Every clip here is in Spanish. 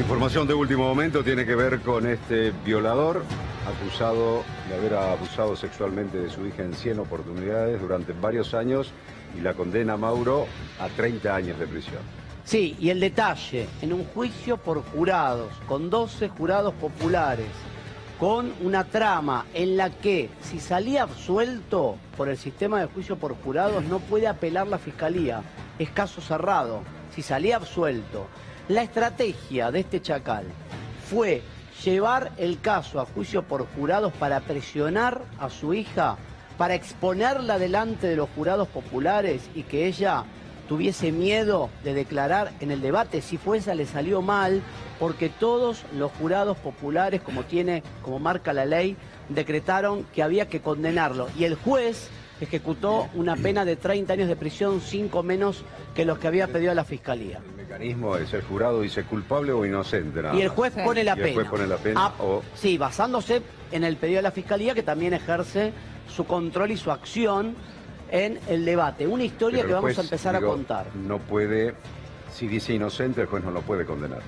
Información de último momento tiene que ver con este violador acusado de haber abusado sexualmente de su hija en 100 oportunidades durante varios años y la condena a Mauro a 30 años de prisión. Sí, y el detalle, en un juicio por jurados, con 12 jurados populares, con una trama en la que si salía absuelto por el sistema de juicio por jurados no puede apelar la fiscalía, es caso cerrado, si salía absuelto. La estrategia de este chacal fue llevar el caso a juicio por jurados para presionar a su hija, para exponerla delante de los jurados populares y que ella tuviese miedo de declarar en el debate. Si fuese, le salió mal, porque todos los jurados populares, como marca la ley, decretaron que había que condenarlo. Y el juez ejecutó una pena de 30 años de prisión, 5 menos que los que había pedido la fiscalía. El mecanismo es el jurado dice culpable o inocente. Y el juez pone la pena. El juez pone la pena. Sí, basándose en el pedido de la fiscalía, que también ejerce su control y su acción en el debate. Una historia que vamos a empezar a contar. No puede, si dice inocente, el juez no lo puede condenar.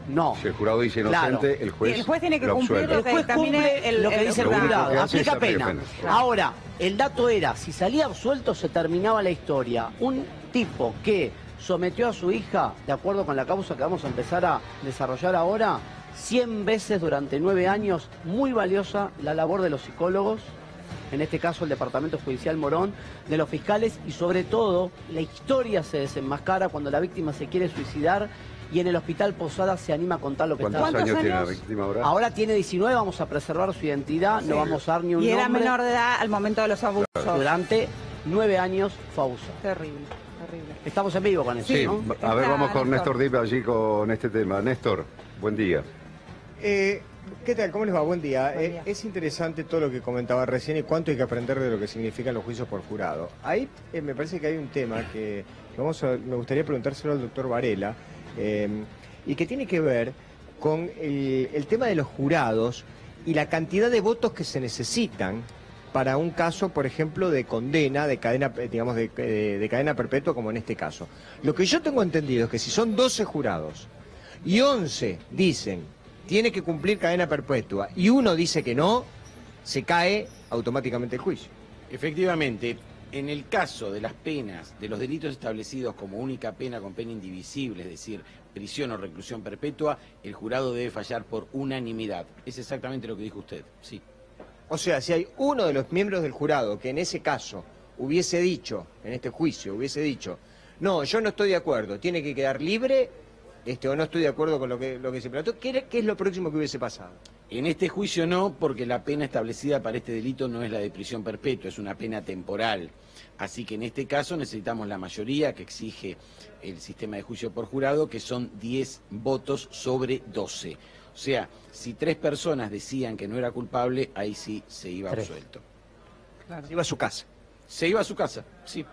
No. Si el jurado dice inocente, claro, el juez tiene que cumplir lo que cumple lo que dice el jurado. Aplica pena. pena. Ahora, el dato era, si salía absuelto se terminaba la historia. Un tipo que sometió a su hija, de acuerdo con la causa que vamos a empezar a desarrollar ahora, 100 veces durante 9 años, muy valiosa la labor de los psicólogos, en este caso el Departamento Judicial Morón, de los fiscales, y sobre todo la historia se desenmascara cuando la víctima se quiere suicidar y en el Hospital Posada se anima a contar lo que está. ¿Cuántos años tiene la víctima ahora? Ahora tiene 19, vamos a preservar su identidad, no vamos a dar ni un nombre. Y era menor de edad al momento de los abusos. Durante 9 años fue abusado. Terrible, terrible. Estamos en vivo con eso, Sí, ¿no? A ver, vamos con Néstor Néstor Dip allí con este tema. Néstor, buen día. ¿Qué tal? ¿Cómo les va? Buen día. Buen día. Es interesante todo lo que comentaba recién y cuánto hay que aprender de lo que significan los juicios por jurado. Ahí me parece que hay un tema que me gustaría preguntárselo al doctor Varela, y que tiene que ver con el tema de los jurados y la cantidad de votos que se necesitan para un caso, por ejemplo, de condena, de cadena, digamos, de cadena perpetua, como en este caso. Lo que yo tengo entendido es que si son 12 jurados y 11 dicen tiene que cumplir cadena perpetua y uno dice que no, se cae automáticamente el juicio. Efectivamente, en el caso de las penas, de los delitos establecidos como única pena con pena indivisible, es decir, prisión o reclusión perpetua, el jurado debe fallar por unanimidad. Es exactamente lo que dijo usted, sí. O sea, si hay uno de los miembros del jurado que en ese caso hubiese dicho, en este juicio, hubiese dicho, no, yo no estoy de acuerdo, tiene que quedar libre, o no estoy de acuerdo con lo que se planteó, ¿qué es lo próximo que hubiese pasado? En este juicio no, porque la pena establecida para este delito no es la de prisión perpetua, es una pena temporal. Así que en este caso necesitamos la mayoría que exige el sistema de juicio por jurado, que son 10 votos sobre 12. O sea, si 3 personas decían que no era culpable, ahí sí se iba absuelto. Claro. Se iba a su casa. Se iba a su casa, sí.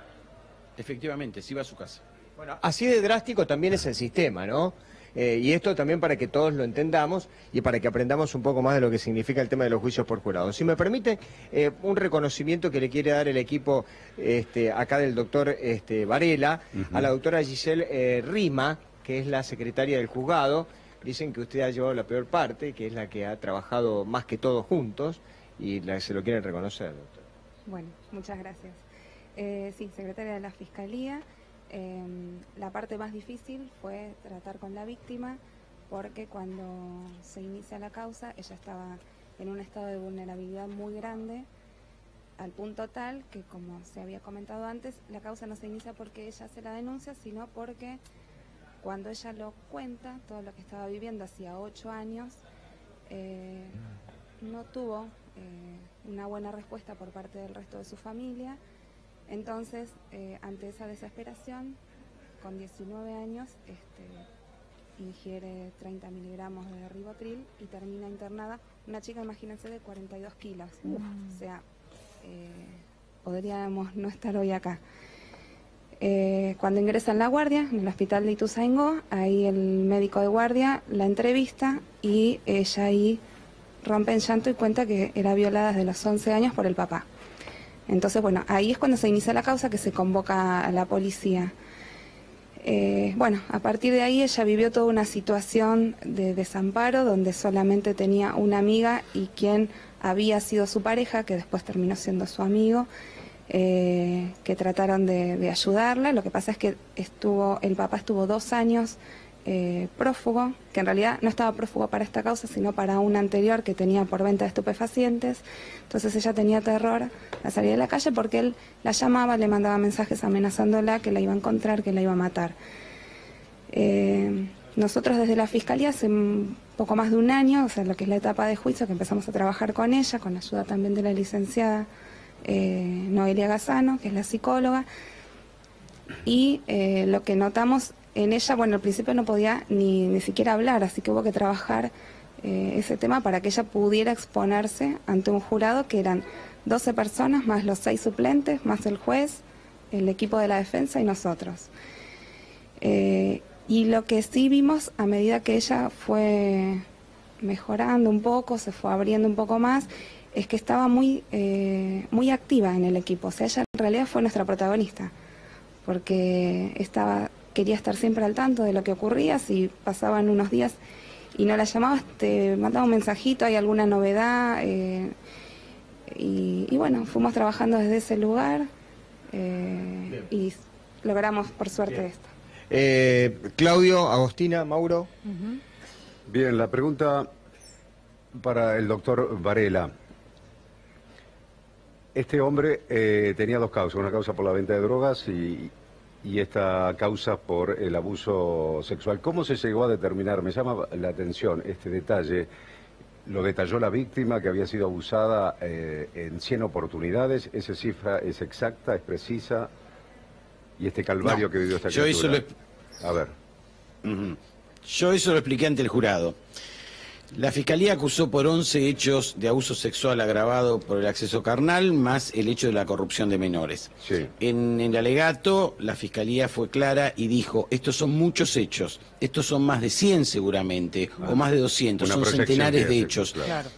Efectivamente, se iba a su casa. Bueno, así de drástico también es el sistema, ¿no? Y esto también para que todos lo entendamos y para que aprendamos un poco más de lo que significa el tema de los juicios por jurado. Si me permite, un reconocimiento que le quiere dar el equipo acá del doctor Varela, a la doctora Giselle Rima, que es la secretaria del juzgado. Dicen que usted ha llevado la peor parte, que es la que ha trabajado más que todos juntos, y se lo quieren reconocer, doctor. Bueno, muchas gracias. Sí, secretaria de la Fiscalía. La parte más difícil fue tratar con la víctima, porque cuando se inicia la causa ella estaba en un estado de vulnerabilidad muy grande, al punto tal que, como se había comentado antes, la causa no se inicia porque ella hace la denuncia, sino porque cuando ella lo cuenta, todo lo que estaba viviendo hacía 8 años, no tuvo una buena respuesta por parte del resto de su familia. Entonces, ante esa desesperación, con 19 años, ingiere 30 miligramos de ribotril y termina internada. Una chica, imagínense, de 42 kilos. O sea, podríamos no estar hoy acá. Cuando ingresa en la guardia, en el hospital de Ituzaingó, ahí el médico de guardia la entrevista y ella ahí rompe en llanto y cuenta que era violada desde los 11 años por el papá. Entonces, bueno, ahí es cuando se inicia la causa, que se convoca a la policía. Bueno, a partir de ahí ella vivió toda una situación de desamparo donde solamente tenía una amiga y quien había sido su pareja, que después terminó siendo su amigo, que trataron de ayudarla. Lo que pasa es que el papá estuvo 2 años prófugo, que en realidad no estaba prófugo para esta causa, sino para una anterior que tenía por venta de estupefacientes. Entonces ella tenía terror a salir de la calle porque él la llamaba, le mandaba mensajes amenazándola que la iba a encontrar, que la iba a matar. Nosotros desde la Fiscalía hace poco más de 1 año, o sea, lo que es la etapa de juicio, que empezamos a trabajar con ella, con la ayuda también de la licenciada Noelia Gazzano, que es la psicóloga, y lo que notamos en ella, bueno, al principio no podía ni siquiera hablar, así que hubo que trabajar ese tema para que ella pudiera exponerse ante un jurado que eran 12 personas, más los 6 suplentes, más el juez, el equipo de la defensa y nosotros. Y lo que sí vimos a medida que ella fue mejorando un poco, se fue abriendo un poco más, es que estaba muy activa en el equipo. O sea, ella en realidad fue nuestra protagonista, porque quería estar siempre al tanto de lo que ocurría. Si pasaban unos días y no la llamabas, te mandaba un mensajito, hay alguna novedad, y bueno, fuimos trabajando desde ese lugar y logramos por suerte esto. Claudio, Agostina, Mauro. Bien, la pregunta para el doctor Varela. Este hombre tenía 2 causas, una causa por la venta de drogas y esta causa por el abuso sexual. ¿Cómo se llegó a determinar? Me llama la atención este detalle. Lo detalló la víctima, que había sido abusada en 100 oportunidades. ¿Esa cifra es exacta, es precisa? Y este calvario No, que vivió esta yo criatura. eso A ver. Yo eso lo expliqué ante el jurado. La Fiscalía acusó por 11 hechos de abuso sexual agravado por el acceso carnal, más el hecho de la corrupción de menores. Sí. En el alegato, la Fiscalía fue clara y dijo, estos son muchos hechos, estos son más de 100 seguramente, o más de 200, son centenares de hechos. Claro.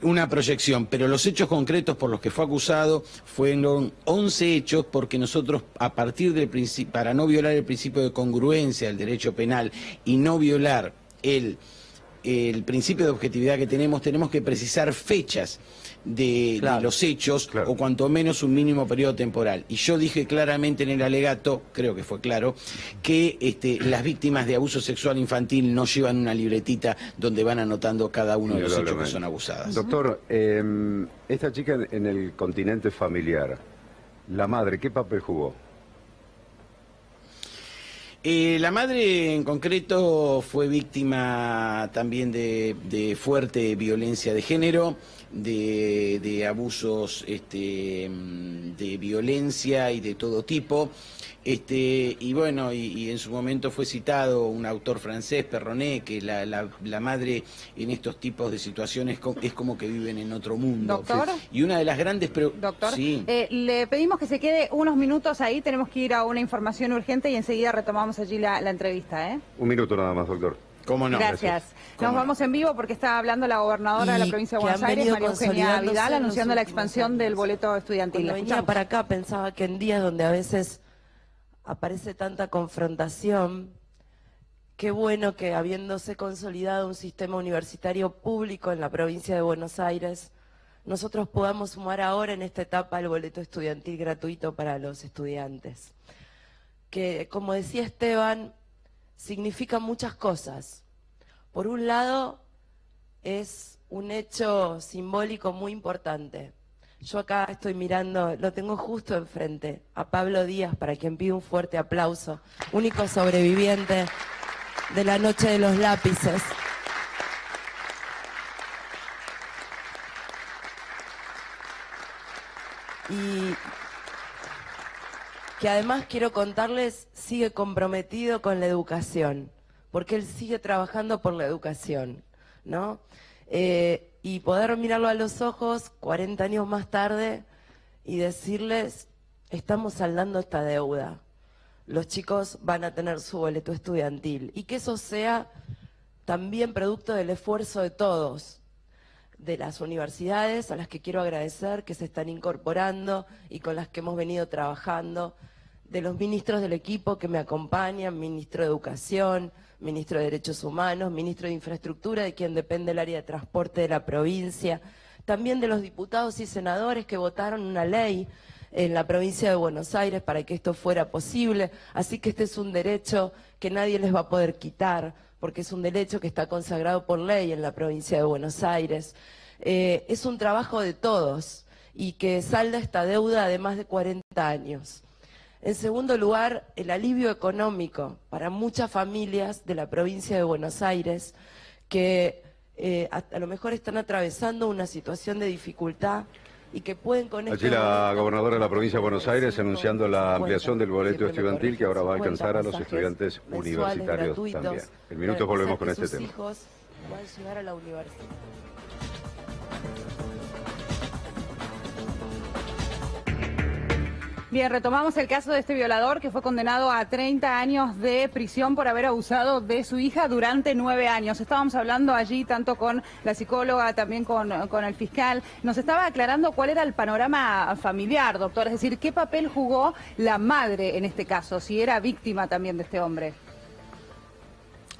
Una proyección, pero los hechos concretos por los que fue acusado fueron 11 hechos, porque nosotros, a partir del principio, para no violar el principio de congruencia del derecho penal y no violar el principio de objetividad que tenemos que precisar fechas de los hechos, o cuanto menos un mínimo periodo temporal. Y yo dije claramente en el alegato, creo que fue claro, que las víctimas de abuso sexual infantil no llevan una libretita donde van anotando cada uno de los hechos que son abusadas. Doctor, esta chica en el continente familiar, la madre, ¿qué papel jugó? La madre en concreto fue víctima también de fuerte violencia de género, de abusos de violencia y de todo tipo. Y bueno, y en su momento fue citado un autor francés, Perronet, que la madre en estos tipos de situaciones es como que viven en otro mundo. Doctor. Y una de las grandes... Doctor, sí. Le pedimos que se quede unos minutos ahí, tenemos que ir a una información urgente y enseguida retomamos allí la entrevista. 1 minuto nada más, doctor. ¿Cómo no? Gracias. Nos vamos en vivo porque está hablando la gobernadora de la provincia de Buenos Aires, María Eugenia Vidal, anunciando la expansión del boleto estudiantil. Cuando venía para acá pensaba que en días donde a veces aparece tanta confrontación, qué bueno que habiéndose consolidado un sistema universitario público en la provincia de Buenos Aires, nosotros podamos sumar ahora en esta etapa el boleto estudiantil gratuito para los estudiantes. Que, como decía Esteban, significa muchas cosas. Por un lado, es un hecho simbólico muy importante. Yo acá estoy mirando, lo tengo justo enfrente, a Pablo Díaz, para quien pido un fuerte aplauso, único sobreviviente de la noche de los lápices. Y que además quiero contarles, sigue comprometido con la educación, porque él sigue trabajando por la educación, ¿no? Y poder mirarlo a los ojos 40 años más tarde y decirles, estamos saldando esta deuda. Los chicos van a tener su boleto estudiantil y que eso sea también producto del esfuerzo de todos, de las universidades a las que quiero agradecer que se están incorporando y con las que hemos venido trabajando, de los ministros del equipo que me acompañan, ministro de Educación, ministro de Derechos Humanos, ministro de Infraestructura, de quien depende el área de transporte de la provincia, también de los diputados y senadores que votaron una ley en la provincia de Buenos Aires para que esto fuera posible. Así que este es un derecho que nadie les va a poder quitar, porque es un derecho que está consagrado por ley en la provincia de Buenos Aires. Es un trabajo de todos y que salda esta deuda de más de 40 años. En segundo lugar, el alivio económico para muchas familias de la provincia de Buenos Aires que a lo mejor están atravesando una situación de dificultad y que pueden con Allí la gobernadora de la provincia de Buenos Aires anunciando la ampliación del boleto estudiantil que ahora va a alcanzar a los estudiantes universitarios también. En minutos volvemos con este tema. Hijos puedan llegar a la universidad. Bien, retomamos el caso de este violador que fue condenado a 30 años de prisión por haber abusado de su hija durante 9 años. Estábamos hablando allí tanto con la psicóloga, también con el fiscal. Nos estaba aclarando cuál era el panorama familiar, doctor. Es decir, qué papel jugó la madre en este caso, si era víctima también de este hombre.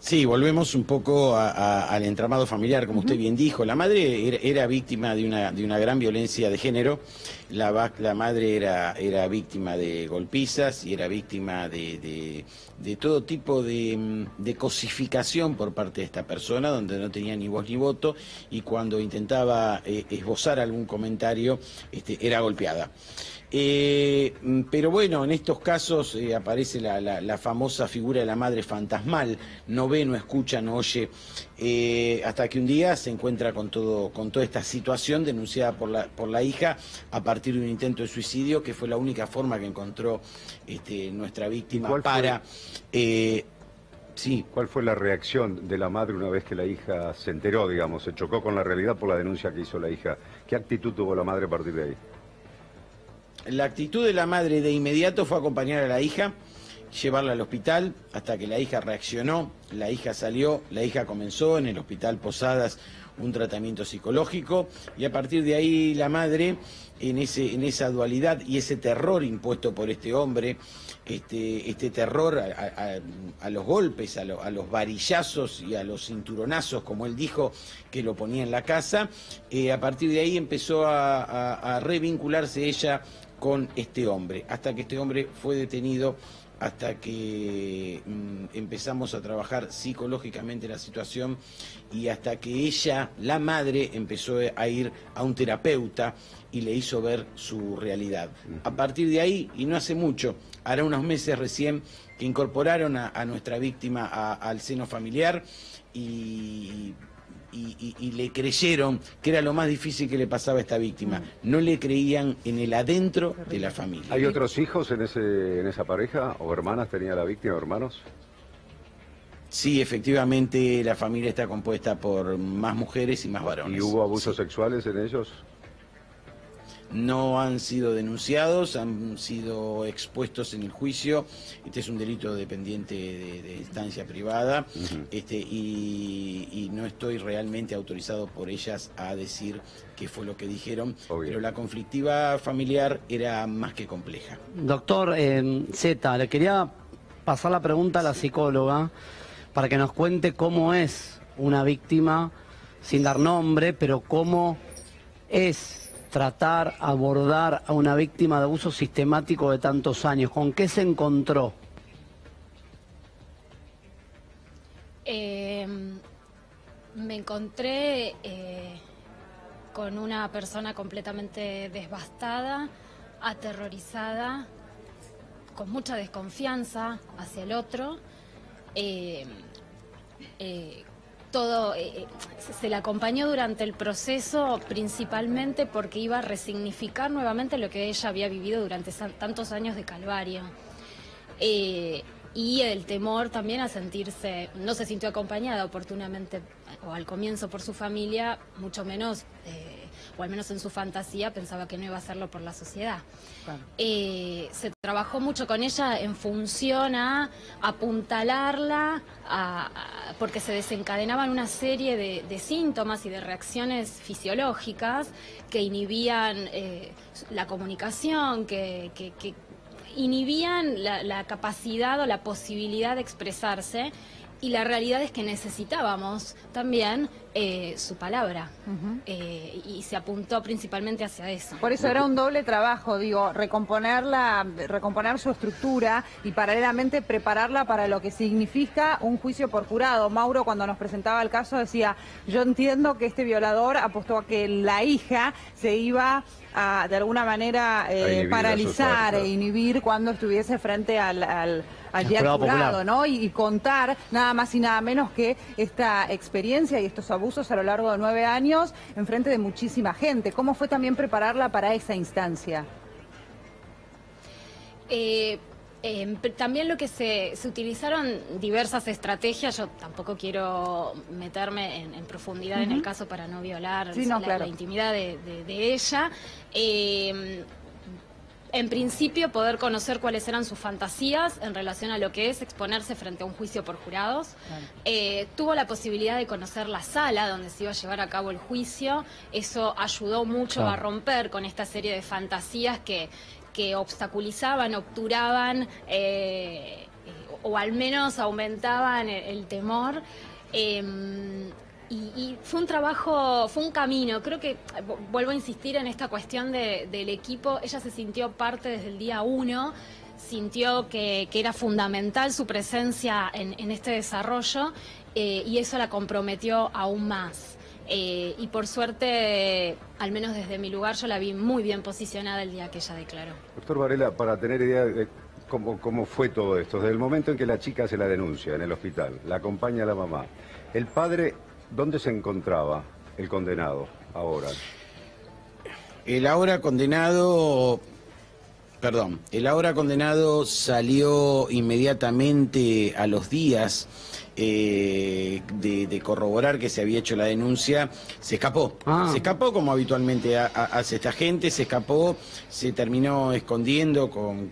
Sí, volvemos un poco al entramado familiar, como usted bien dijo. La madre era víctima de una gran violencia de género. La madre era víctima de golpizas y era víctima de todo tipo de cosificación por parte de esta persona, donde no tenía ni voz ni voto, y cuando intentaba esbozar algún comentario, era golpeada. Pero bueno, en estos casos aparece la famosa figura de la madre fantasmal, no ve, no escucha, no oye, hasta que un día se encuentra con toda esta situación denunciada por la hija a partir de un intento de suicidio, que fue la única forma que encontró nuestra víctima para... Sí. ¿Cuál fue la reacción de la madre una vez que la hija se enteró, digamos, se chocó con la realidad por la denuncia que hizo la hija? ¿Qué actitud tuvo la madre a partir de ahí? La actitud de la madre de inmediato fue acompañar a la hija, llevarla al hospital hasta que la hija reaccionó, la hija salió, la hija comenzó en el hospital Posadas un tratamiento psicológico y a partir de ahí la madre en esa dualidad y ese terror impuesto por este hombre, este terror a los golpes, a los varillazos y a los cinturonazos, como él dijo, que lo ponía en la casa, a partir de ahí empezó a revincularse ella con este hombre, hasta que este hombre fue detenido, hasta que empezamos a trabajar psicológicamente la situación y hasta que ella, la madre, empezó a ir a un terapeuta y le hizo ver su realidad. A partir de ahí, y no hace mucho, hará unos meses recién, que incorporaron a nuestra víctima al seno familiar y le creyeron que era lo más difícil que le pasaba a esta víctima. No le creían en el adentro de la familia. ¿Hay otros hijos en esa pareja? ¿O hermanas tenía la víctima, o hermanos? Sí, efectivamente la familia está compuesta por más mujeres y más varones. ¿Y hubo abusos sexuales en ellos? No han sido denunciados, han sido expuestos en el juicio. Este es un delito dependiente de instancia privada, y no estoy realmente autorizado por ellas a decir qué fue lo que dijeron, pero la conflictiva familiar era más que compleja. Doctor Zeta, le quería pasar la pregunta a la psicóloga para que nos cuente cómo es una víctima, sin dar nombre, pero cómo es tratar, abordar a una víctima de abuso sistemático de tantos años. ¿Con qué se encontró? Me encontré con una persona completamente devastada, aterrorizada, con mucha desconfianza hacia el otro. Se la acompañó durante el proceso principalmente porque iba a resignificar nuevamente lo que ella había vivido durante tantos años de calvario. Y el temor también a sentirse, no se sintió acompañada oportunamente o al comienzo por su familia, mucho menos, o al menos en su fantasía, pensaba que no iba a hacerlo por la sociedad. Claro. Se trabajó mucho con ella en función a apuntalarla, porque se desencadenaban una serie de síntomas y de reacciones fisiológicas que inhibían la comunicación, inhibían la capacidad o la posibilidad de expresarse, y la realidad es que necesitábamos también su palabra, y se apuntó principalmente hacia eso. Por eso era un doble trabajo, digo, recomponer su estructura y paralelamente prepararla para lo que significa un juicio por jurado. Mauro, cuando nos presentaba el caso, decía, yo entiendo que este violador apostó a que la hija se iba a, de alguna manera, paralizar e inhibir cuando estuviese frente al jurado, ¿no? Y contar nada más y nada menos que esta experiencia y estos abusos a lo largo de 9 años en frente de muchísima gente. ¿Cómo fue también prepararla para esa instancia? También lo que se utilizaron diversas estrategias. Yo tampoco quiero meterme en profundidad en el caso para no violar la intimidad de ella. En principio, poder conocer cuáles eran sus fantasías en relación a lo que es exponerse frente a un juicio por jurados. Tuvo la posibilidad de conocer la sala donde se iba a llevar a cabo el juicio. Eso ayudó mucho a romper con esta serie de fantasías que obstaculizaban, obturaban o al menos aumentaban el temor. Y fue un trabajo, fue un camino. Creo que, vuelvo a insistir en esta cuestión del equipo, ella se sintió parte desde el día 1, sintió que era fundamental su presencia en este desarrollo, y eso la comprometió aún más. Y por suerte, al menos desde mi lugar, yo la vi muy bien posicionada el día que ella declaró. Doctor Varela, para tener idea de cómo fue todo esto, desde el momento en que la chica se la denuncia en el hospital, la acompaña la mamá, el padre, ¿dónde se encontraba el condenado ahora? El ahora condenado salió inmediatamente a los días de corroborar que se había hecho la denuncia. Se escapó. Se escapó como habitualmente hace esta gente, se escapó, se terminó escondiendo con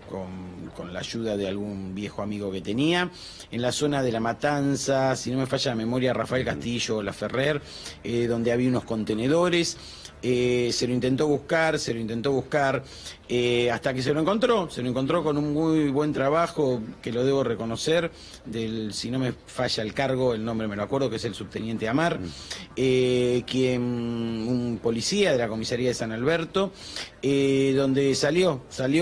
la ayuda de algún viejo amigo que tenía, en la zona de La Matanza, si no me falla la memoria, Rafael Castillo, La Ferrer, donde había unos contenedores. Se lo intentó buscar, hasta que se lo encontró con un muy buen trabajo, que lo debo reconocer, si no me falla el cargo, el nombre me lo acuerdo, que es el subteniente Amar, un policía de la comisaría de San Alberto, donde salió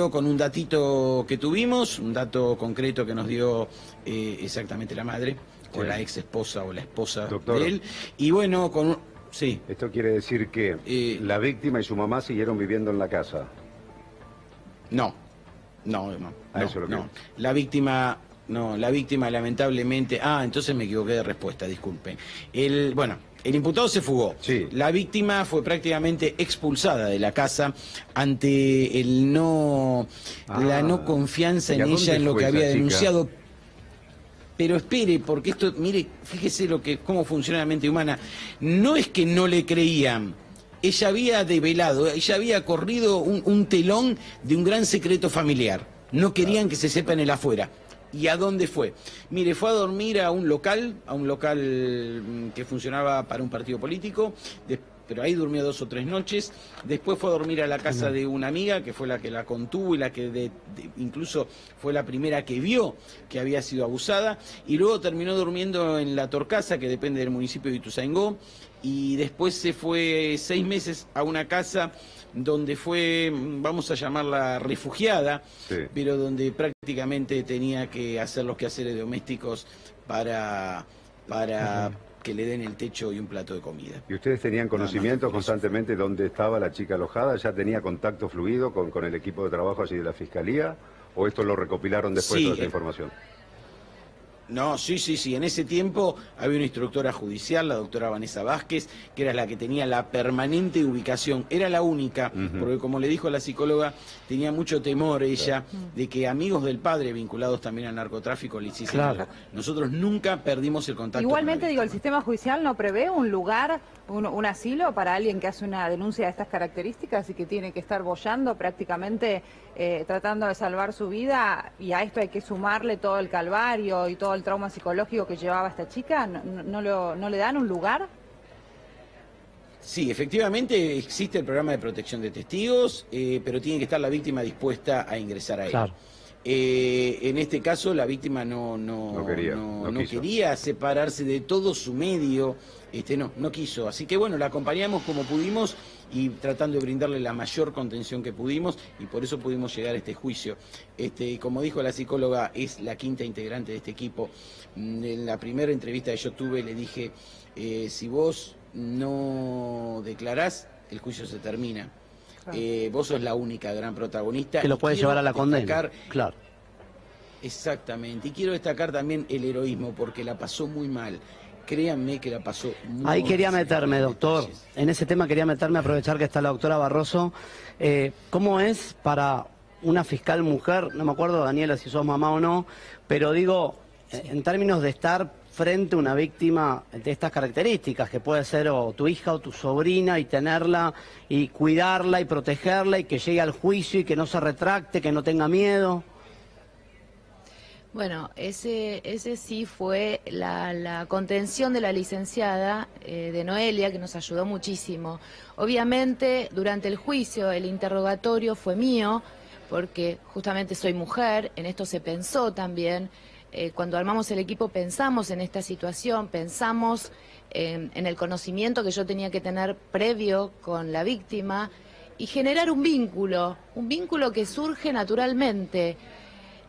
con un datito que tuvimos, un dato concreto que nos dio exactamente la madre, o la ex esposa o la esposa de él, y bueno, sí. Esto quiere decir que la víctima y su mamá siguieron viviendo en la casa. No. La víctima lamentablemente... entonces me equivoqué de respuesta, disculpen. El imputado se fugó. Sí. La víctima fue prácticamente expulsada de la casa ante la no confianza en ella, en lo que había denunciado. Pero espere, porque esto, mire, fíjese cómo funciona la mente humana. No es que no le creían. Ella había develado, ella había corrido un telón de un gran secreto familiar. No querían que se sepa en el afuera. ¿Y a dónde fue? Mire, fue a dormir a un local que funcionaba para un partido político, pero ahí durmió 2 o 3 noches. Después fue a dormir a la casa de una amiga, que fue la que la contuvo y la que incluso fue la primera que vio que había sido abusada. Y luego terminó durmiendo en La Torcasa, que depende del municipio de Ituzaingó. Y después se fue 6 meses a una casa donde fue, vamos a llamarla refugiada, pero donde prácticamente tenía que hacer los quehaceres domésticos para que le den el techo y un plato de comida. ¿Y ustedes tenían conocimiento constantemente dónde estaba la chica alojada? ¿Ya tenía contacto fluido con el equipo de trabajo allí de la Fiscalía? ¿O esto lo recopilaron después de toda esa información? No, sí. En ese tiempo había una instructora judicial, la doctora Vanessa Vázquez, que era la que tenía la permanente ubicación. Era la única, porque como le dijo la psicóloga, tenía mucho temor ella de que amigos del padre vinculados también al narcotráfico le hiciesen algo. Nosotros nunca perdimos el contacto. Igualmente, digo, el sistema judicial no prevé un lugar, un asilo para alguien que hace una denuncia de estas características y que tiene que estar boyando prácticamente tratando de salvar su vida, y a esto hay que sumarle todo el calvario y todo el trauma psicológico que llevaba esta chica. ¿No le dan un lugar? Sí, efectivamente existe el programa de protección de testigos, pero tiene que estar la víctima dispuesta a ingresar a él. Claro. En este caso la víctima no quería separarse de todo su medio, no quiso. Así que bueno, la acompañamos como pudimos y tratando de brindarle la mayor contención que pudimos, y por eso pudimos llegar a este juicio. Como dijo la psicóloga, es la quinta integrante de este equipo. En la primera entrevista que yo tuve le dije, si vos no declarás, el juicio se termina. Vos sos la única gran protagonista. Que lo puede llevar a la condena. Claro. Exactamente. Y quiero destacar también el heroísmo, porque la pasó muy mal. Créanme que la pasó muy mal. Ahí quería meterme, doctor. En ese tema quería meterme, aprovechar que está la doctora Barroso. ¿Cómo es para una fiscal mujer? No me acuerdo, Daniela, si sos mamá o no, pero digo, en términos de estar frente a una víctima de estas características, que puede ser o tu hija o tu sobrina, y tenerla y cuidarla y protegerla y que llegue al juicio y que no se retracte, que no tenga miedo. Bueno, ese sí fue la contención de la licenciada de Noelia, que nos ayudó muchísimo. Obviamente, durante el juicio, el interrogatorio fue mío, porque justamente soy mujer, en esto se pensó también. Cuando armamos el equipo pensamos en esta situación, pensamos en el conocimiento que yo tenía que tener previo con la víctima y generar un vínculo que surge naturalmente.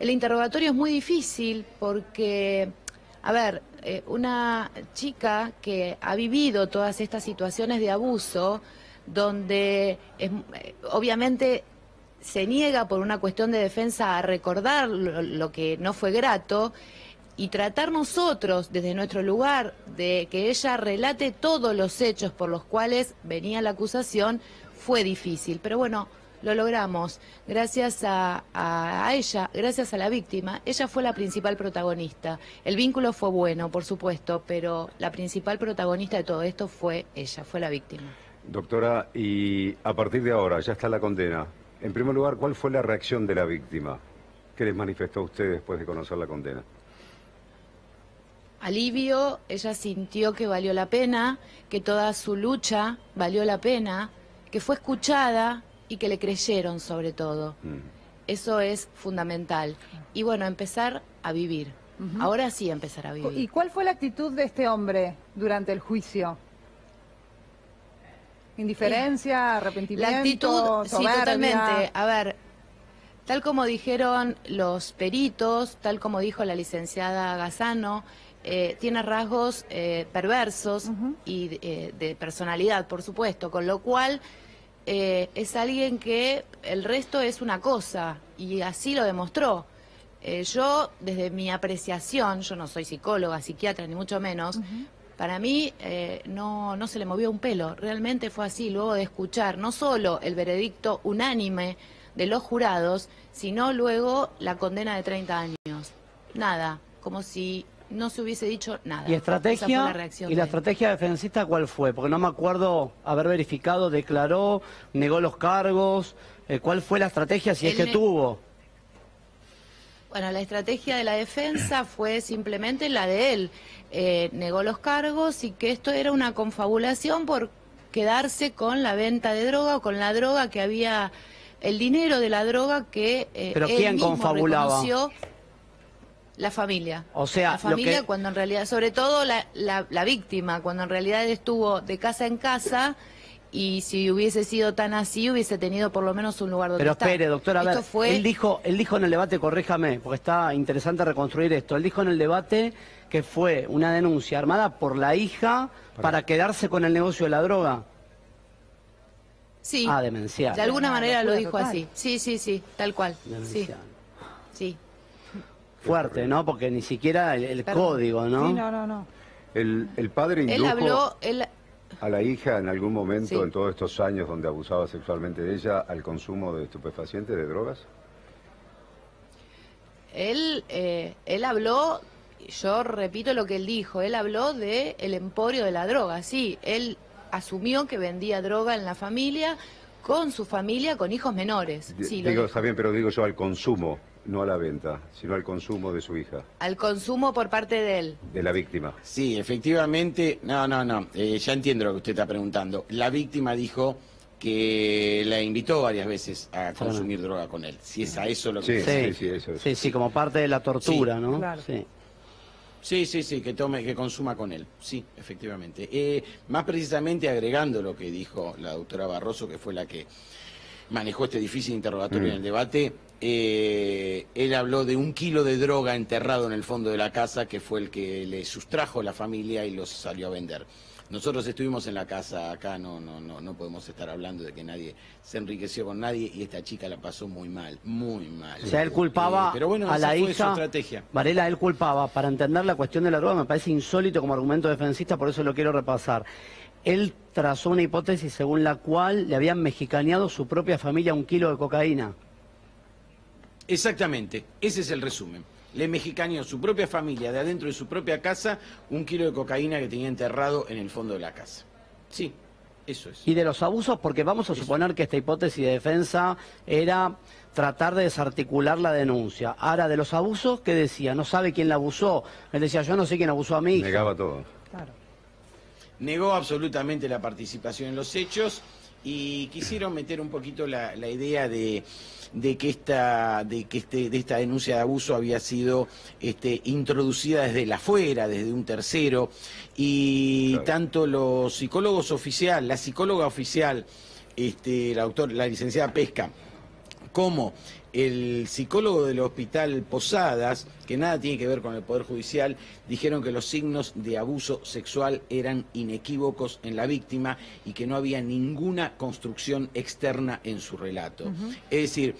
El interrogatorio es muy difícil porque, a ver, una chica que ha vivido todas estas situaciones de abuso, donde obviamente se niega por una cuestión de defensa a recordar lo que no fue grato, y tratar nosotros desde nuestro lugar de que ella relate todos los hechos por los cuales venía la acusación fue difícil. Pero bueno, lo logramos gracias a ella, gracias a la víctima. Ella fue la principal protagonista. El vínculo fue bueno, por supuesto, pero la principal protagonista de todo esto fue ella, fue la víctima. Doctora, y a partir de ahora, ya está la condena. En primer lugar, ¿cuál fue la reacción de la víctima? ¿Qué les manifestó a usted después de conocer la condena? Alivio, ella sintió que valió la pena, que toda su lucha valió la pena, que fue escuchada y que le creyeron sobre todo. Eso es fundamental. Y bueno, empezar a vivir. Ahora sí empezar a vivir. ¿Y cuál fue la actitud de este hombre durante el juicio? ¿Indiferencia, arrepentimiento, la actitud, soberbia? Sí, totalmente. A ver, tal como dijeron los peritos, tal como dijo la licenciada Gazzano, tiene rasgos perversos y de personalidad, por supuesto, con lo cual es alguien que el resto es una cosa, y así lo demostró. Yo, desde mi apreciación, yo no soy psicóloga, psiquiatra, ni mucho menos, para mí no se le movió un pelo, realmente fue así, luego de escuchar no solo el veredicto unánime de los jurados, sino luego la condena de 30 años. Nada, como si no se hubiese dicho nada. ¿Y estrategia? Esa fue la reacción ¿Y la estrategia defensista cuál fue? Porque no me acuerdo haber verificado, declaró, negó los cargos. ¿Cuál fue la estrategia, si es que tuvo? Bueno, la estrategia de la defensa fue simplemente la de él. Negó los cargos y que esto era una confabulación por quedarse con la venta de droga o con la droga que había, el dinero de la droga que ¿Pero él quién mismo confabulaba? Reconoció. La familia. O sea, la familia cuando en realidad, sobre todo la víctima, cuando en realidad estuvo de casa en casa, y si hubiese sido tan así, hubiese tenido por lo menos un lugar donde Pero estar. espere, doctora, a ver, él dijo en el debate, corríjame, porque está interesante reconstruir esto, él dijo en el debate que fue una denuncia armada por la hija para quedarse con el negocio de la droga. Sí. Ah, demencial. De alguna manera lo dijo total. así. Sí, tal cual. Demencial. Sí. Fuerte, ¿no? Porque ni siquiera el código, ¿no? Sí, no. El padre indujo Él habló... a la hija en algún momento, Sí. en todos estos años donde abusaba sexualmente de ella, al consumo de estupefacientes, de drogas. Él habló, yo repito lo que él dijo, él habló de el emporio de la droga, sí, él asumió que vendía droga en la familia, con su familia, con hijos menores. Sí, Digo, está bien, pero digo yo al consumo, no a la venta, sino al consumo de su hija, al consumo por parte de él. de la víctima. Sí, efectivamente, ya entiendo lo que usted está preguntando. La víctima dijo que la invitó varias veces a consumir droga con él, si es a eso lo que... Sí, como parte de la tortura, sí, ¿no? Claro. Sí. Que consuma con él, sí, efectivamente. Más precisamente agregando lo que dijo la doctora Barroso, que fue la que manejó este difícil interrogatorio en el debate, él habló de 1 kilo de droga enterrado en el fondo de la casa, que fue el que le sustrajo a la familia y los salió a vender. Nosotros estuvimos en la casa, acá no podemos estar hablando de que nadie se enriqueció con nadie, y esta chica la pasó muy mal, muy mal. O sea, él culpaba pero bueno, a la esa fue hija. su estrategia. Varela, él culpaba, para entender la cuestión de la droga, me parece insólito como argumento defensista, por eso lo quiero repasar. Él trazó una hipótesis según la cual le habían mexicaneado su propia familia 1 kilo de cocaína. Exactamente, ese es el resumen. Le mexicaneó su propia familia de adentro de su propia casa 1 kilo de cocaína que tenía enterrado en el fondo de la casa. Sí, eso es. Y de los abusos, porque vamos a suponer que esta hipótesis de defensa era tratar de desarticular la denuncia. Ahora, de los abusos, ¿qué decía? No sabe quién la abusó. Él decía, yo no sé quién abusó a mi hija. Negaba todo. Claro. Negó absolutamente la participación en los hechos y quisieron meter un poquito la idea de que esta denuncia de abuso había sido introducida desde el afuera, desde un tercero, y claro, tanto los psicólogos oficiales, la psicóloga oficial, la licenciada Pesca, como el psicólogo del Hospital Posadas, que nada tiene que ver con el Poder Judicial, dijeron que los signos de abuso sexual eran inequívocos en la víctima y que no había ninguna construcción externa en su relato. Es decir,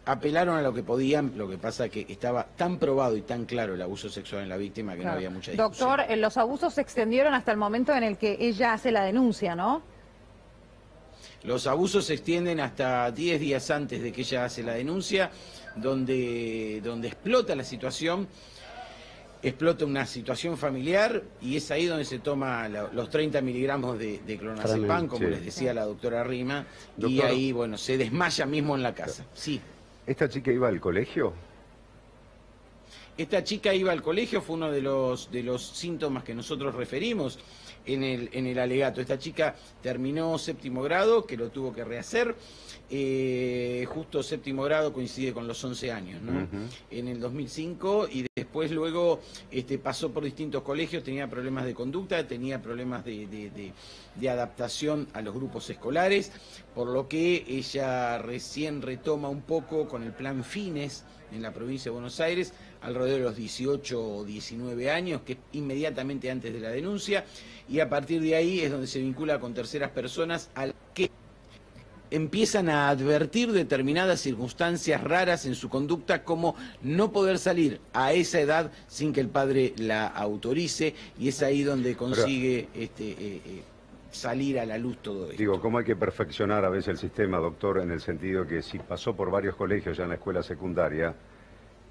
apelaron a lo que podían, lo que pasa que estaba tan probado y tan claro el abuso sexual en la víctima que no había mucha discusión. Doctor, los abusos se extendieron hasta el momento en el que ella hace la denuncia, ¿no? Los abusos se extienden hasta 10 días antes de que ella hace la denuncia, donde explota la situación, explota una situación familiar, y es ahí donde se toma los 30 miligramos de clonazepam, como les decía la doctora Rima, y ahí, bueno, se desmaya mismo en la casa. Sí. ¿Esta chica iba al colegio? Esta chica iba al colegio, fue uno de los síntomas que nosotros referimos en el alegato. Esta chica terminó 7º grado, que lo tuvo que rehacer. Justo 7º grado coincide con los 11 años, ¿no? En el 2005, y después luego pasó por distintos colegios, tenía problemas de conducta, tenía problemas de adaptación a los grupos escolares, por lo que ella recién retoma un poco con el plan Fines en la provincia de Buenos Aires, alrededor de los 18 o 19 años, que es inmediatamente antes de la denuncia, y a partir de ahí es donde se vincula con terceras personas al que empiezan a advertir determinadas circunstancias raras en su conducta, como no poder salir a esa edad sin que el padre la autorice, y es ahí donde consigue salir a la luz todo esto. Digo, ¿cómo hay que perfeccionar a veces el sistema, doctor, en el sentido que si pasó por varios colegios ya en la escuela secundaria,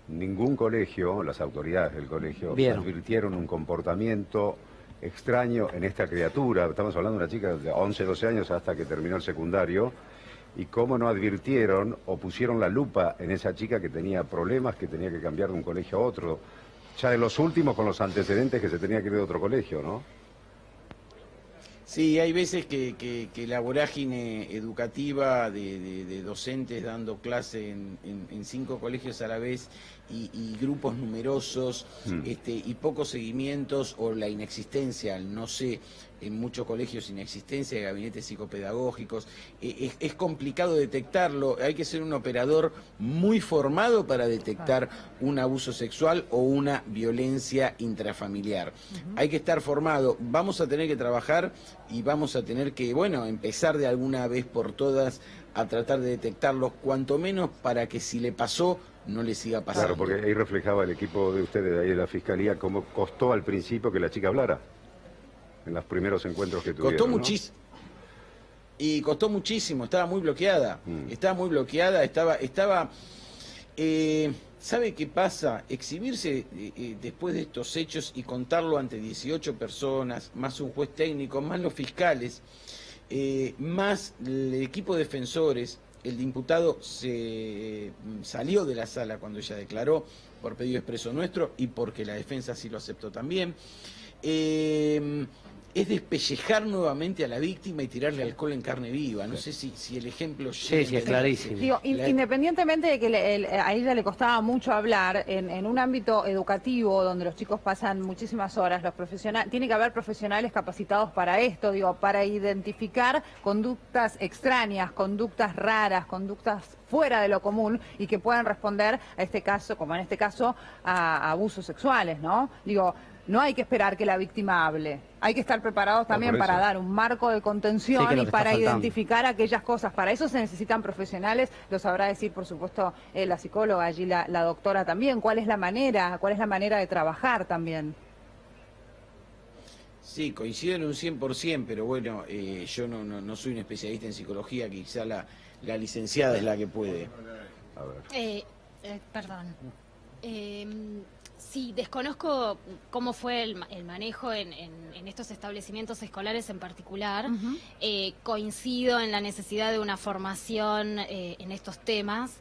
ningún colegio, las autoridades del colegio, advirtieron un comportamiento extraño en esta criatura? Estamos hablando de una chica de 11, 12 años hasta que terminó el secundario. ¿Y cómo no advirtieron o pusieron la lupa en esa chica que tenía problemas, que tenía que cambiar de un colegio a otro? Ya de los últimos con los antecedentes que se tenía que ir de otro colegio, ¿no? Sí, hay veces que la vorágine educativa de docentes dando clase en 5 colegios a la vez y grupos numerosos y pocos seguimientos, o la inexistencia, no sé, en muchos colegios inexistencia de gabinetes psicopedagógicos, es complicado detectarlo. Hay que ser un operador muy formado para detectar un abuso sexual o una violencia intrafamiliar. Hay que estar formado. Vamos a tener que trabajar y vamos a tener que, bueno, empezar de alguna vez por todas a tratar de detectarlos, cuanto menos para que si le pasó, no le siga pasando. Claro, porque ahí reflejaba el equipo de ustedes de ahí de la Fiscalía cómo costó al principio que la chica hablara en los primeros encuentros que tuvieron. Costó ¿no? muchísimo. Y costó muchísimo, estaba muy bloqueada. Estaba muy bloqueada, ¿sabe qué pasa? Exhibirse después de estos hechos y contarlo ante 18 personas, más un juez técnico, más los fiscales, más el equipo de defensores. El imputado se salió de la sala cuando ella declaró, por pedido expreso nuestro y porque la defensa sí lo aceptó también. es despellejar nuevamente a la víctima y tirarle alcohol en carne viva. No sé si el ejemplo... Sí, es clarísimo. Digo, independientemente de que a ella le costaba mucho hablar, en un ámbito educativo donde los chicos pasan muchísimas horas, los profesionales, tiene que haber profesionales capacitados para esto, digo, para identificar conductas extrañas, conductas raras, conductas fuera de lo común y que puedan responder a este caso, como en este caso, a abusos sexuales, ¿no? Digo, no hay que esperar que la víctima hable. Hay que estar preparados también para dar un marco de contención y para identificar aquellas cosas. Para eso se necesitan profesionales, lo sabrá decir, por supuesto, la psicóloga, allí la doctora también. ¿Cuál es la manera de trabajar también? Sí, coincido en un 100%, pero bueno, yo no soy un especialista en psicología, quizá la licenciada es la que puede. A ver. Perdón. Sí, desconozco cómo fue el manejo en estos establecimientos escolares en particular. Coincido en la necesidad de una formación en estos temas,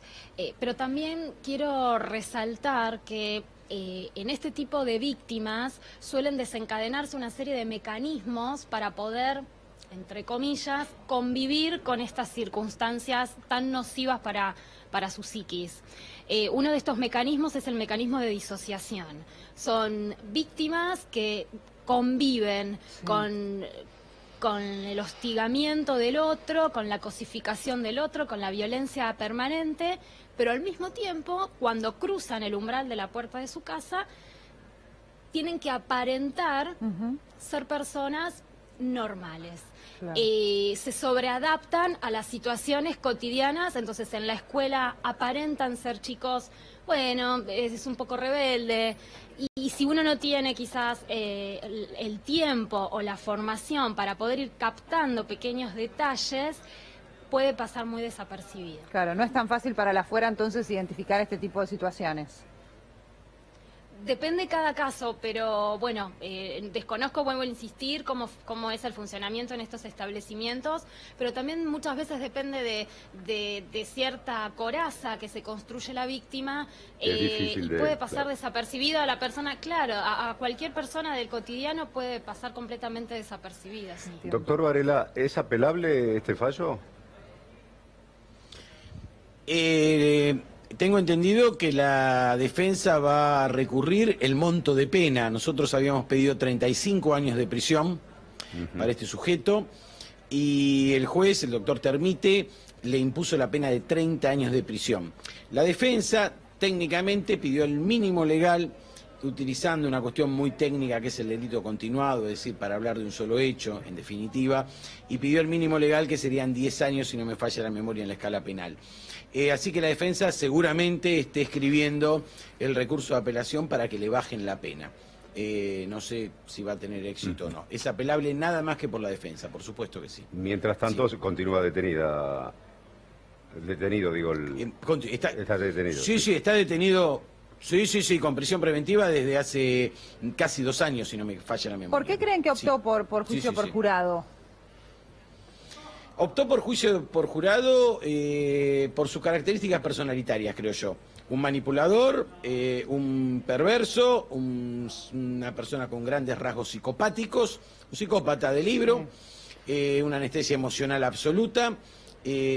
pero también quiero resaltar que en este tipo de víctimas suelen desencadenarse una serie de mecanismos para poder, entre comillas, convivir con estas circunstancias tan nocivas para su psiquis. Uno de estos mecanismos es el mecanismo de disociación. Son víctimas que conviven con el hostigamiento del otro, con la cosificación del otro, con la violencia permanente, pero al mismo tiempo, cuando cruzan el umbral de la puerta de su casa, tienen que aparentar ser personas normales. Claro. Se sobreadaptan a las situaciones cotidianas, entonces en la escuela aparentan ser chicos, bueno, es un poco rebelde, y si uno no tiene quizás el tiempo o la formación para poder ir captando pequeños detalles, puede pasar muy desapercibido. Claro, no es tan fácil para la afuera entonces identificar este tipo de situaciones. Depende de cada caso, pero bueno, desconozco, vuelvo a insistir, cómo es el funcionamiento en estos establecimientos, pero también muchas veces depende de cierta coraza que se construye la víctima y puede pasar desapercibido a la persona, claro, a cualquier persona del cotidiano puede pasar completamente desapercibida. Sí. Doctor Varela, ¿es apelable este fallo? Tengo entendido que la defensa va a recurrir el monto de pena. Nosotros habíamos pedido 35 años de prisión para este sujeto y el juez, el doctor Termite, le impuso la pena de 30 años de prisión. La defensa técnicamente pidió el mínimo legal, utilizando una cuestión muy técnica que es el delito continuado, es decir, para hablar de un solo hecho, en definitiva, y pidió el mínimo legal que serían 10 años, si no me falla la memoria, en la escala penal. Así que la defensa seguramente esté escribiendo el recurso de apelación para que le bajen la pena. No sé si va a tener éxito o no. Es apelable nada más que por la defensa, por supuesto que sí. Mientras tanto, sí, continúa detenida. Detenido, digo. Está detenido. Sí, está detenido. Sí, con prisión preventiva desde hace casi 2 años, si no me falla la memoria. ¿Por qué creen que optó por juicio por jurado? Optó por juicio por jurado por sus características personalitarias, creo yo. Un manipulador, un perverso, una persona con grandes rasgos psicopáticos, un psicópata de libro, una anestesia emocional absoluta,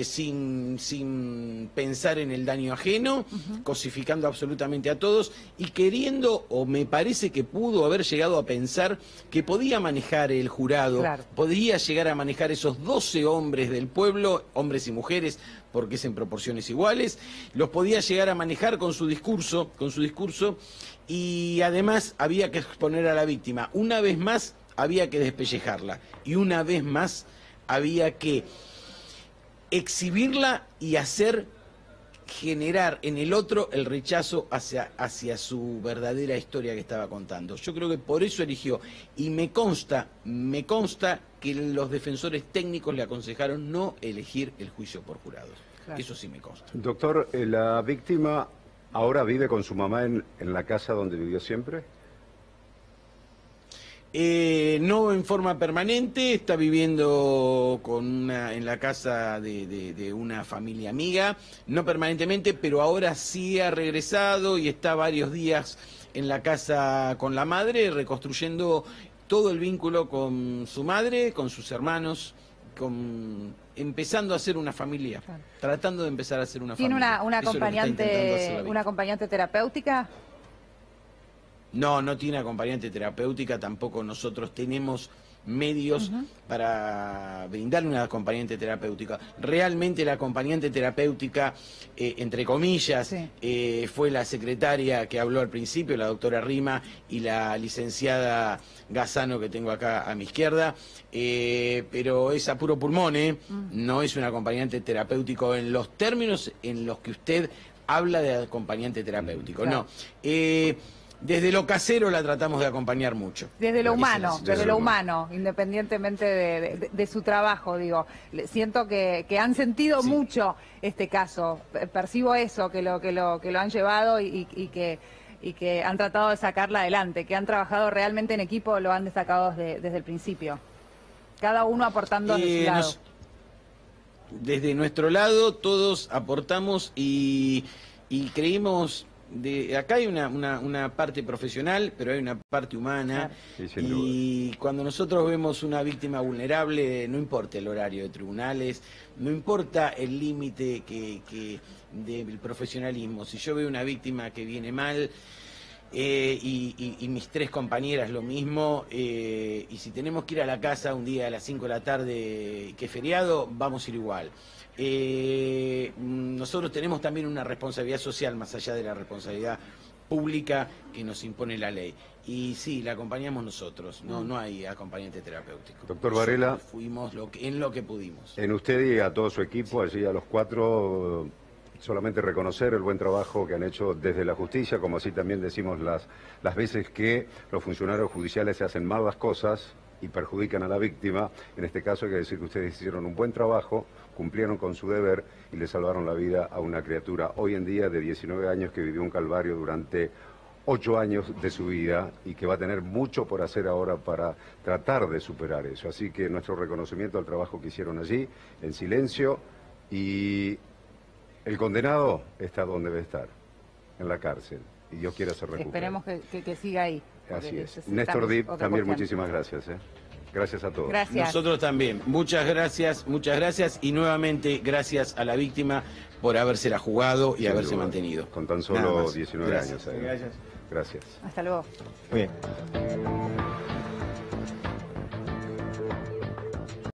sin pensar en el daño ajeno, cosificando absolutamente a todos y queriendo, o me parece que pudo haber llegado a pensar que podía manejar el jurado, podía llegar a manejar esos 12 hombres del pueblo, hombres y mujeres, porque es en proporciones iguales, los podía llegar a manejar con su discurso, y además había que exponer a la víctima. Una vez más había que despellejarla y una vez más había que exhibirla y generar en el otro el rechazo hacia su verdadera historia que estaba contando. Yo creo que por eso eligió, y me consta que los defensores técnicos le aconsejaron no elegir el juicio por jurado. Claro. Eso sí me consta. Doctor, ¿la víctima ahora vive con su mamá en la casa donde vivió siempre? No en forma permanente, está viviendo en la casa de una familia amiga, no permanentemente, pero ahora sí ha regresado y está varios días en la casa con la madre, reconstruyendo todo el vínculo con su madre, con sus hermanos, empezando a ser una familia, tratando de empezar a ser una ¿Tiene familia. una Eso es lo que está intentando hacer la acompañante, víctima. una acompañante terapéutica? No, no tiene acompañante terapéutica, tampoco nosotros tenemos medios para brindarle una acompañante terapéutica. Realmente la acompañante terapéutica, entre comillas, fue la secretaria que habló al principio, la doctora Rima, y la licenciada Gazzano, que tengo acá a mi izquierda, pero es a puro pulmón, no es un acompañante terapéutico en los términos en los que usted habla de acompañante terapéutico, no. Desde lo casero la tratamos de acompañar mucho. Desde lo humano, independientemente de su trabajo, digo. Siento que han sentido mucho este caso. Percibo eso, que lo han llevado y que han tratado de sacarla adelante, que han trabajado realmente en equipo, lo han destacado desde el principio. Cada uno aportando desde su lado. Desde nuestro lado todos aportamos y creímos... acá hay una parte profesional, pero hay una parte humana, y cuando nosotros vemos una víctima vulnerable, no importa el horario de tribunales, no importa el límite del profesionalismo. Si yo veo una víctima que viene mal, y mis 3 compañeras lo mismo, y si tenemos que ir a la casa un día a las 5 de la tarde que es feriado, vamos a ir igual. Nosotros tenemos también una responsabilidad social más allá de la responsabilidad pública que nos impone la ley. Y sí, la acompañamos nosotros, no hay acompañante terapéutico. Doctor Varela, fuimos en lo que pudimos. En usted y a todo su equipo, allí a los 4, solamente reconocer el buen trabajo que han hecho desde la justicia, como así también decimos las veces que los funcionarios judiciales se hacen mal las cosas y perjudican a la víctima. En este caso hay que decir que ustedes hicieron un buen trabajo, cumplieron con su deber y le salvaron la vida a una criatura hoy en día de 19 años que vivió un calvario durante 8 años de su vida y que va a tener mucho por hacer ahora para tratar de superar eso. Así que nuestro reconocimiento al trabajo que hicieron allí, en silencio, y el condenado está donde debe estar, en la cárcel, y Dios quiera se recupere. Esperemos que siga ahí. Así es. Néstor Dip, también muchísimas gracias. Gracias a todos. Gracias. Nosotros también. Muchas gracias y nuevamente gracias a la víctima por habérsela jugado y haberse mantenido. Con tan solo 19 años. Gracias. Gracias. Hasta luego. Muy bien.